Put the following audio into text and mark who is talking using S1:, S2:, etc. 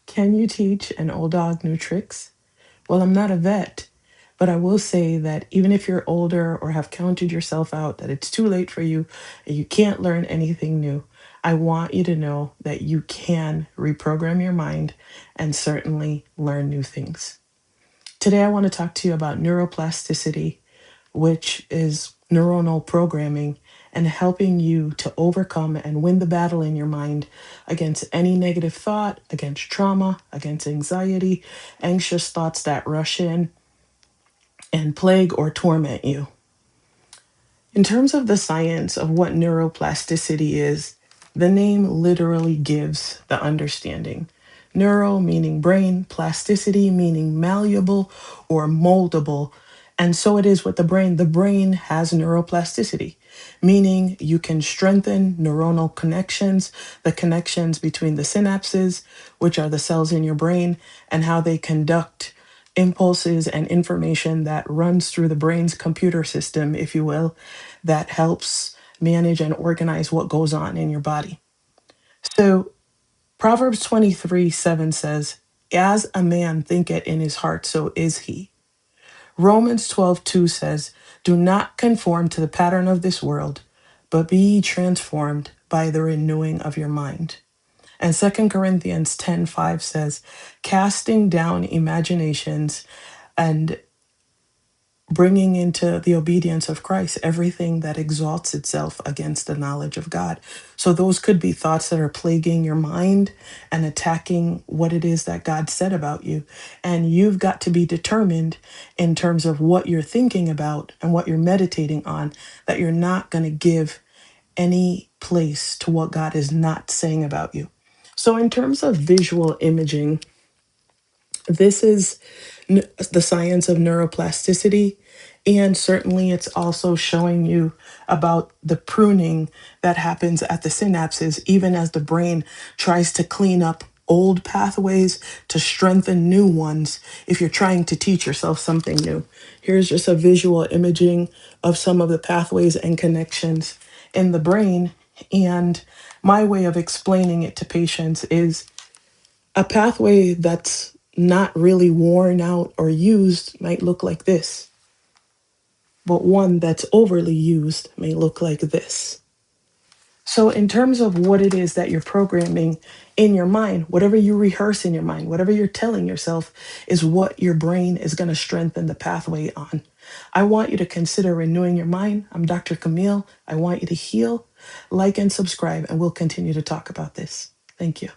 S1: Can you teach an old dog new tricks? Well, I'm not a vet, but I will say that even if you're older or have counted yourself out, that it's too late for you and you can't learn anything new, I want you to know that you can reprogram your mind and certainly learn new things. Today, I want to talk to you about neuroplasticity, which is neuronal programming and helping you to overcome and win the battle in your mind against any negative thought, against trauma, against anxiety, anxious thoughts that rush in and plague or torment you. In terms of the science of what neuroplasticity is, the name literally gives the understanding. Neuro meaning brain, plasticity meaning malleable or moldable. And so it is with the brain. The brain has neuroplasticity, meaning you can strengthen neuronal connections, the connections between the synapses, which are the cells in your brain, and how they conduct impulses and information that runs through the brain's computer system, if you will, that helps manage and organize what goes on in your body. So Proverbs 23:7 says, as a man thinketh in his heart, so is he. Romans 12:2 says, do not conform to the pattern of this world, but be ye transformed by the renewing of your mind. And 2 Corinthians 10:5 says, casting down imaginations and bringing into the obedience of Christ everything that exalts itself against the knowledge of God. So those could be thoughts that are plaguing your mind and attacking what it is that God said about you. And you've got to be determined in terms of what you're thinking about and what you're meditating on, that you're not going to give any place to what God is not saying about you. So in terms of visual imaging, this is the science of neuroplasticity. And certainly, it's also showing you about the pruning that happens at the synapses, even as the brain tries to clean up old pathways to strengthen new ones if you're trying to teach yourself something new. Here's just a visual imaging of some of the pathways and connections in the brain. And my way of explaining it to patients is a pathway that's not really worn out or used might look like this, but one that's overly used may look like this. So, in terms of what it is that you're programming in your mind, whatever you rehearse in your mind, whatever you're telling yourself is what your brain is going to strengthen the pathway on. I want you to consider renewing your mind. I'm Dr. Camille. I want you to heal, like, and subscribe, and we'll continue to talk about this. Thank you.